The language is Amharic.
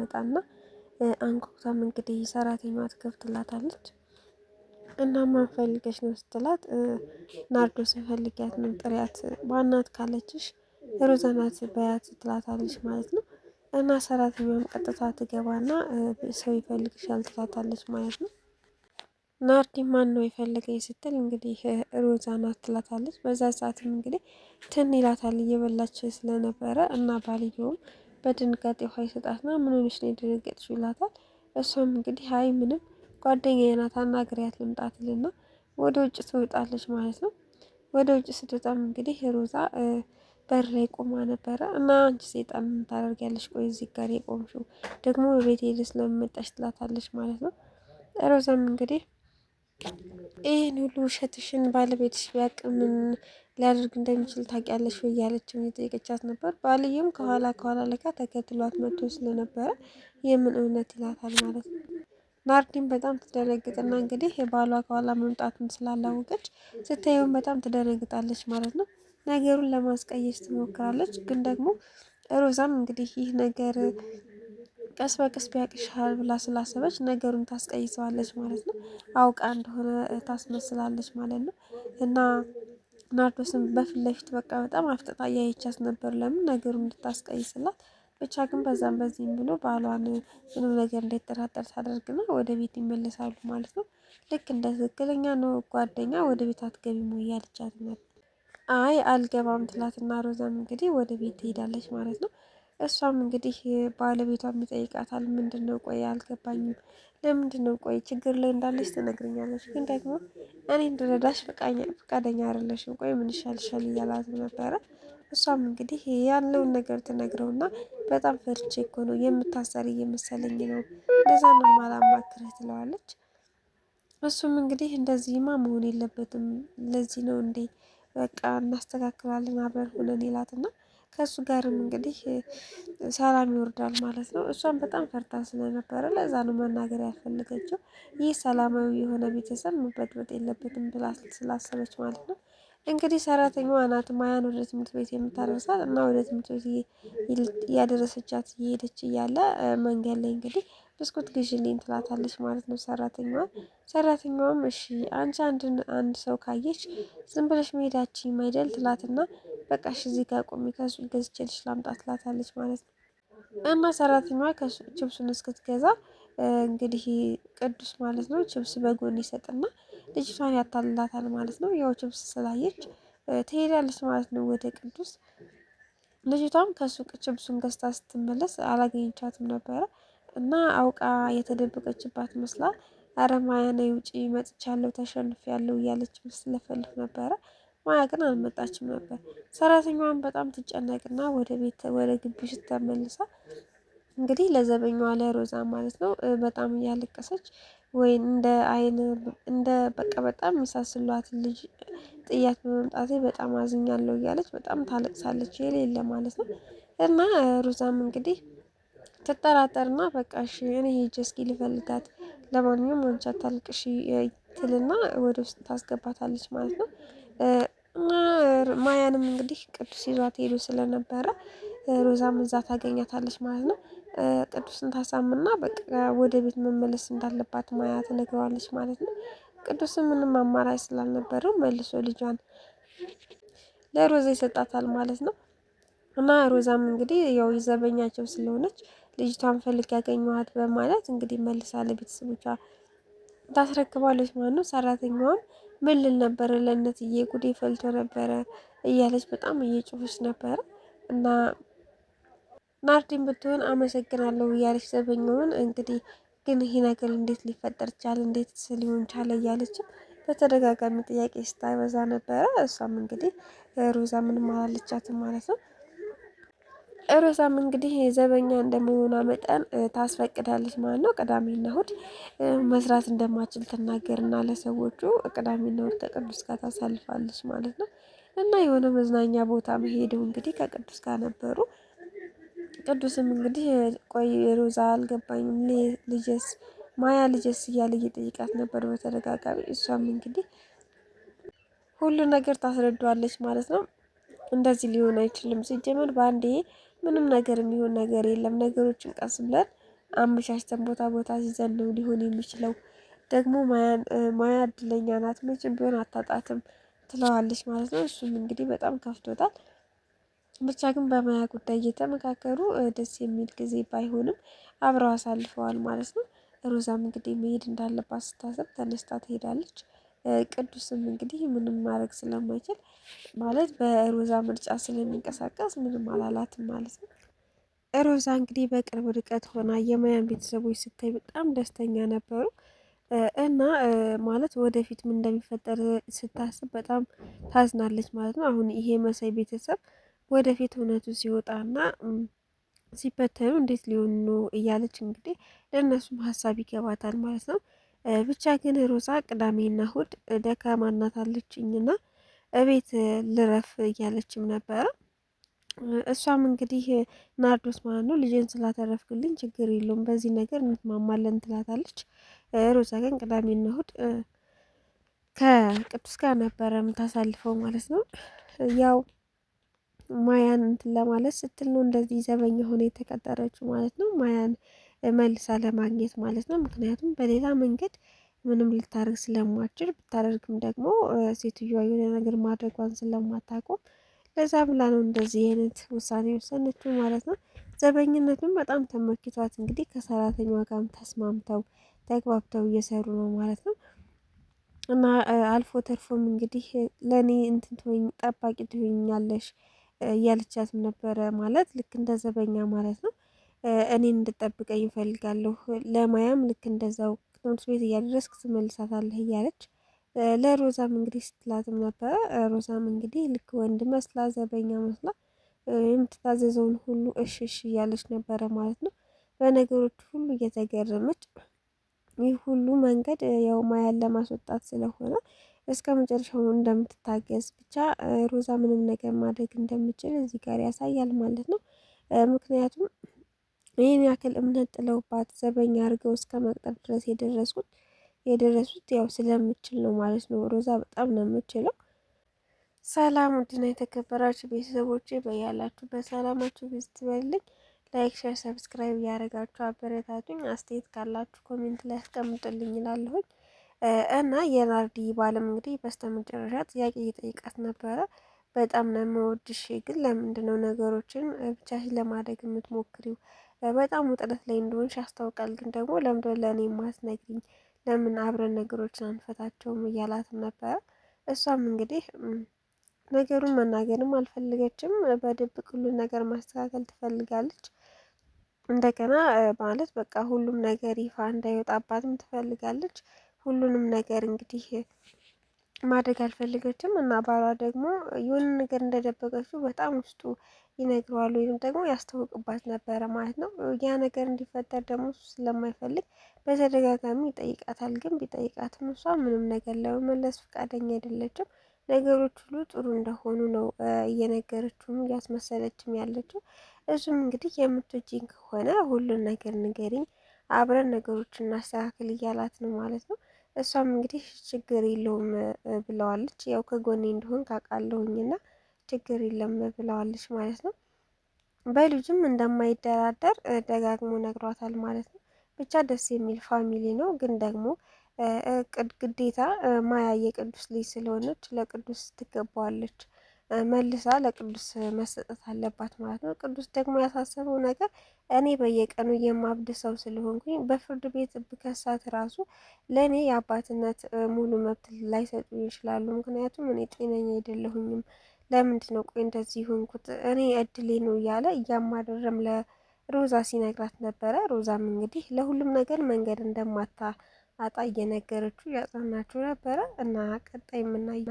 መጣና አንኳኩታም እንግዲህ ሰራተኛዋ ትከፍትላታለች። እና ማን ፈልገሽ ነው ስትላት ናርዶስን ፈልጊያት ነው ጥሪያት ማናት ካለችሽ ሮዛ ናት በያት ትላታለች ማለት ነው። እና ሰራተኛዋም ቀጥታ ትገባና ሰው ይፈልግሻል ትላታለች ማለት ነው። ናርዲ ማን ነው የፈለገኝ ስትል እንግዲህ ሮዛ ናት ትላታለች። በዛ ሰዓትም እንግዲህ ትን ይላታል እየበላች ስለነበረ እና ባልየውም በድንጋጤ ውሃ ይሰጣትና ምን ሆነሽ ነው የደነገጥሽው ይላታል። እሷም እንግዲህ አይ ምንም ጓደኛዬ ናት አናግሪያት ልምጣ ትልና ወደ ውጭ ትወጣለች ማለት ነው። ወደ ውጭ ስትወጣም እንግዲህ ሮዛ በር ላይ ቆማ ነበረ እና አንቺ ሴጣን ምን ታደርጊያለሽ? ቆይ እዚህ ጋር የቆምሽው ደግሞ በቤቴ ድረስ ለምን መጣሽ? ትላታለች ማለት ነው። ሮዛም እንግዲህ ይህን ሁሉ ውሸትሽን ባለቤትሽ ቢያውቅ ምን ሊያደርግ እንደሚችል ታውቂያለሽ ወይ እያለችም እየጠየቀቻት ነበር። ባልየም ከኋላ ለካ ተከትሏት መጥቶ ስለነበረ የምን እውነት ይላታል ማለት ነው። ናርዲን በጣም ትደነግጥና እንግዲህ የባሏ ከኋላ መምጣቱን ስላላወቀች ስታየውን በጣም ትደነግጣለች ማለት ነው። ነገሩን ለማስቀየስ ትሞክራለች። ግን ደግሞ ሮዛም እንግዲህ ይህ ነገር ቀስ በቀስ ቢያቅሻል ብላ ስላሰበች ነገሩን ታስቀይሰዋለች ማለት ነው። አውቃ እንደሆነ ታስመስላለች ማለት ነው። እና ናርዶስም በፊት ለፊት በቃ በጣም አፍጥጣ እያየቻት ነበር ለምን ነገሩን እንድታስቀይስላት። ብቻ ግን በዛም በዚህም ብሎ ባሏን ምንም ነገር እንዳይጠራጠር ታደርግና ወደ ቤት ይመለሳሉ ማለት ነው። ልክ እንደ ትክክለኛ ነው ጓደኛ ወደ ቤት አትገቢም ወይ እያለቻት ነበር። አይ አልገባም ትላትና ሮዛም እንግዲህ ወደ ቤት ትሄዳለች ማለት ነው። እሷም እንግዲህ ባለቤቷም ይጠይቃታል። ምንድነው ቆይ አልገባኝም፣ ለምንድነው ቆይ ችግር ላይ እንዳለች ትነግረኛለች፣ ግን ደግሞ እኔ እንድረዳሽ ፈቃደኛ አይደለሽም፣ ቆይ ምን ይሻልሻል እያላት ነበረ። እሷም እንግዲህ ያለውን ነገር ትነግረውና በጣም ፈርቼ እኮ ነው የምታሰሪ እየመሰለኝ ነው፣ ለዛ ነው የማላማክርህ ትለዋለች። እሱም እንግዲህ እንደዚህማ መሆን የለበትም ለዚህ ነው እንዴ በቃ እናስተካክላለን አብረን ሆነን ይላትና ከእሱ ጋርም እንግዲህ ሰላም ይወርዳል ማለት ነው። እሷም በጣም ፈርታ ስለነበረ ለዛ ነው መናገር ያልፈለገችው። ይህ ሰላማዊ የሆነ ቤተሰብ መበጥበጥ የለበትም ብላ ስላሰበች ማለት ነው። እንግዲህ ሰራተኛዋ ናት ማያን ወደ ትምህርት ቤት የምታደርሳት እና ወደ ትምህርት ቤት እያደረሰቻት እየሄደች እያለ መንገድ ላይ እንግዲህ ብስኩት ግዢልኝ ትላታለች ማለት ነው ሰራተኛዋም እሺ አንቺ አንድ ሰው ካየች ዝም ብለሽ መሄዳችን ማይደል ትላትና በቃ እሺ እዚህ ጋር ቆሚ ከሱ ገዝቼልሽ ላምጣ ትላታለች ማለት ነው። እና ሰራተኛዋ ከሱ ችብሱን እስክትገዛ እንግዲህ ቅዱስ ማለት ነው ችብስ በጎን ይሰጥና ልጅቷን ያታልላታል ማለት ነው። ያው ችብስ ስላየች ትሄዳለች ማለት ነው ወደ ቅዱስ። ልጅቷም ከሱቅ ችብሱን ገዝታ ስትመለስ አላገኘቻትም ነበረ እና አውቃ የተደበቀችባት መስላ አረ ማያ ነይ ውጪ መጥቻለሁ ተሸንፌያለሁ እያለች ስትለፈልፍ ነበረ። ማያ ግን አልመጣችም ነበር። ሰራተኛዋን በጣም ትጨነቅና ወደ ቤት ወደ ግቢ ስትመልሳ እንግዲህ ለዘበኛዋ ለሮዛ ማለት ነው በጣም እያለቀሰች ወይ እንደ አይን እንደ በቃ በጣም የሚሳስሏት ልጅ ጥያት በመምጣቴ በጣም አዝኛለሁ እያለች በጣም ታለቅሳለች የሌለ ማለት ነው። እና ሮዛም እንግዲህ ትጠራጠርና በቃ እሺ እኔ ሄጄ እስኪ ልፈልጋት ለማንኛውም አንቺ አታልቅሺ ትልና ወደ ውስጥ ታስገባታለች ማለት ነው። እና ማያንም እንግዲህ ቅዱስ ይዟት ሄዶ ስለነበረ ሮዛም እዛ ታገኛታለች ማለት ነው። ቅዱስን ታሳምና በቃ ወደ ቤት መመለስ እንዳለባት ማያ ትነግረዋለች ማለት ነው። ቅዱስም ምንም አማራጭ ስላልነበረው መልሶ ልጇን ለሮዛ ይሰጣታል ማለት ነው። እና ሮዛም እንግዲህ ያው ዘበኛቸው ስለሆነች ልጅቷን ፈልግ ያገኘኋት በማለት እንግዲህ መልሳ ለቤተሰቦቿ ታስረክባለች ማለት ነው። ሰራተኛዋም ምን ልል ነበረ ለእነትዬ ጉዴ ፈልቶ ነበረ እያለች በጣም እየጮኸች ነበረ። እና ናርዲን ብትሆን አመሰግናለሁ እያለች ዘበኛውን እንግዲህ ግን ይሄ ነገር እንዴት ሊፈጠር ቻለ እንዴት ሊሆን ቻለ እያለችም በተደጋጋሚ ጥያቄ ስታበዛ ነበረ። እሷም እንግዲህ ሮዛ ምንም አላለቻትም ማለት ነው። ሮዛም እንግዲህ ዘበኛ እንደመሆኗ መጠን ታስፈቅዳለች ማለት ነው። ቅዳሜና እሁድ መስራት እንደማችል ትናገርና ለሰዎቹ ቅዳሜና እሁድ ከቅዱስ ጋር ታሳልፋለች ማለት ነው። እና የሆነ መዝናኛ ቦታ መሄደው እንግዲህ ከቅዱስ ጋር ነበሩ። ቅዱስም እንግዲህ ቆይ ሮዛ አልገባኝም ልጅስ ማያ ልጅስ እያለ እየጠየቃት ነበር በተደጋጋሚ። እሷም እንግዲህ ሁሉ ነገር ታስረዳዋለች ማለት ነው። እንደዚህ ሊሆን አይችልም ሲጀመር በአንዴ ምንም ነገር የሚሆን ነገር የለም ነገሮችን ቀስ ብለን አመቻችተን ቦታ ቦታ ሲዘን ነው ሊሆን የሚችለው። ደግሞ ማያ እድለኛ ናት፣ መቼም ቢሆን አታጣትም ትለዋለች ማለት ነው። እሱም እንግዲህ በጣም ከፍቶታል። ብቻ ግን በማያ ጉዳይ እየተመካከሩ ደስ የሚል ጊዜ ባይሆንም አብረው አሳልፈዋል ማለት ነው። ሮዛም እንግዲህ መሄድ እንዳለባት ስታሰብ ተነስታ ትሄዳለች። ቅዱስም እንግዲህ ምንም ማድረግ ስለማይችል ማለት በሮዛ ምርጫ ስለሚንቀሳቀስ ምንም አላላትም ማለት ነው። ሮዛ እንግዲህ በቅርብ ርቀት ሆና የማያን ቤተሰቦች ስታይ በጣም ደስተኛ ነበሩ እና ማለት ወደፊት ምን እንደሚፈጠር ስታስብ በጣም ታዝናለች ማለት ነው። አሁን ይሄ መሳይ ቤተሰብ ወደፊት እውነቱ ሲወጣና ሲበተኑ እንዴት ሊሆኑ ነው እያለች እንግዲህ ለእነሱም ሀሳብ ይገባታል ማለት ነው። ብቻ ግን ሮዛ ቅዳሜና እሁድ ደካማ እናት አለችኝና እቤት ልረፍ እያለችም ነበረ። እሷም እንግዲህ ናርዶስ ማለት ነው ልጅን ስላተረፍክልኝ ችግር የለውም በዚህ ነገር እንስማማለን ትላታለች። ሮዛ ግን ቅዳሜና እሁድ ከቅዱስ ጋር ነበረ የምታሳልፈው ማለት ነው። ያው ማያን እንትን ለማለት ስትል ነው እንደዚህ ዘበኛ ሆነ የተቀጠረችው ማለት ነው። ማያን መልሳ ለማግኘት ማለት ነው። ምክንያቱም በሌላ መንገድ ምንም ልታደርግ ስለማትችል ብታደርግም ደግሞ ሴትዮዋ የሆነ ነገር ማድረጓን ስለማታቆም ለዛ ብላ ነው እንደዚህ አይነት ውሳኔ ወሰነችው ማለት ነው። ዘበኝነቱን በጣም ተመክቷት እንግዲህ ከሰራተኛዋ ጋርም ተስማምተው ተግባብተው እየሰሩ ነው ማለት ነው። እና አልፎ ተርፎም እንግዲህ ለእኔ እንትን ትሆኝ ጠባቂ ትሆኛለሽ እያለቻትም ነበረ ማለት ልክ እንደ ዘበኛ ማለት ነው። እኔን እንድጠብቀኝ እፈልጋለሁ ለማያም ልክ እንደዛው ትምህርት ቤት እያደረስክ ትመልሳታለህ እያለች ለሮዛም እንግዲህ ስትላትም ነበረ። ሮዛም እንግዲህ ልክ ወንድ መስላ ዘበኛ መስላ የምትታዘዘውን ሁሉ እሺ እሺ እያለች ነበረ ማለት ነው። በነገሮች ሁሉ እየተገረመች ይህ ሁሉ መንገድ ያው ማያን ለማስወጣት ስለሆነ እስከ መጨረሻው እንደምትታገዝ ብቻ ሮዛ ምንም ነገር ማድረግ እንደምችል እዚህ ጋር ያሳያል ማለት ነው። ምክንያቱም ይህን ያክል እምነት ጥለውባት ዘበኛ አድርገው እስከ መቅጠር ድረስ የደረሱት ያው ስለምችል ነው ማለት ነው። ሮዛ በጣም ነው የምችለው። ሰላም ውድና የተከበራችሁ ቤተሰቦቼ በያላችሁ በሰላማችሁ ብዙ ትበልኝ። ላይክ፣ ሼር፣ ሰብስክራይብ እያደረጋችሁ አበረታቱኝ። አስተያየት ካላችሁ ኮሜንት ላይ አስቀምጡልኝ እላለሁኝ። እና የናርዲ ባለም እንግዲህ በስተመጨረሻ ጥያቄ እየጠየቃት ነበረ። በጣም ነው የምወድሽ፣ ግን ለምንድን ነው ነገሮችን ብቻሽን ለማድረግ የምትሞክሪው? በጣም ውጥረት ላይ እንደሆንሽ ያስታውቃል። ግን ደግሞ ለምንድን ነው ለእኔ የማትነግሪኝ? ለምን አብረን ነገሮችን አንፈታቸውም? እያላትም ነበረ። እሷም እንግዲህ ነገሩን መናገርም አልፈለገችም። በድብቅ ሁሉን ነገር ማስተካከል ትፈልጋለች። እንደገና ማለት በቃ ሁሉም ነገር ይፋ እንዳይወጣባትም ትፈልጋለች። ሁሉንም ነገር እንግዲህ ማድረግ አልፈለገችም እና ባሏ ደግሞ የሆነ ነገር እንደደበቀችው በጣም ውስጡ ይነግረዋል ወይም ደግሞ ያስታውቅባት ነበረ ማለት ነው። ያ ነገር እንዲፈጠር ደግሞ እሱ ስለማይፈልግ በተደጋጋሚ ይጠይቃታል። ግን ቢጠይቃትም እሷ ምንም ነገር ለመመለስ ፈቃደኛ አይደለችም። ነገሮች ሁሉ ጥሩ እንደሆኑ ነው እየነገረችውም እያስመሰለችም ያለችው። እሱም እንግዲህ የምትወጂኝ ከሆነ ሁሉን ነገር ንገሪኝ፣ አብረን ነገሮችን እናስተካክል እያላት ነው ማለት ነው። እሷም እንግዲህ ችግር የለውም ብለዋለች። ያው ከጎኔ እንደሆን ካውቃለሁኝና ችግር የለም ብለዋለች ማለት ነው። በልጁም እንደማይደራደር ደጋግሞ ነግሯታል ማለት ነው። ብቻ ደስ የሚል ፋሚሊ ነው። ግን ደግሞ ግዴታ ማያ የቅዱስ ልጅ ስለሆነች ለቅዱስ ትገባዋለች፣ መልሳ ለቅዱስ መሰጠት አለባት ማለት ነው። ቅዱስ ደግሞ ያሳሰበው ነገር እኔ በየቀኑ የማብድ ሰው ስለሆንኩኝ በፍርድ ቤት ብከሳት ራሱ ለእኔ የአባትነት ሙሉ መብት ላይሰጡኝ ይችላሉ። ምክንያቱም እኔ ጤነኛ አይደለሁኝም። ለምንድን ነው ቆይ እንደዚህ ሆንኩት? እኔ እድሌ ነው እያለ እያማረረም ለሮዛ ሲነግራት ነበረ። ሮዛም እንግዲህ ለሁሉም ነገር መንገድ እንደማታ አጣ እየነገረችው ያጽናናችው ነበረ እና ቀጣይ የምናየው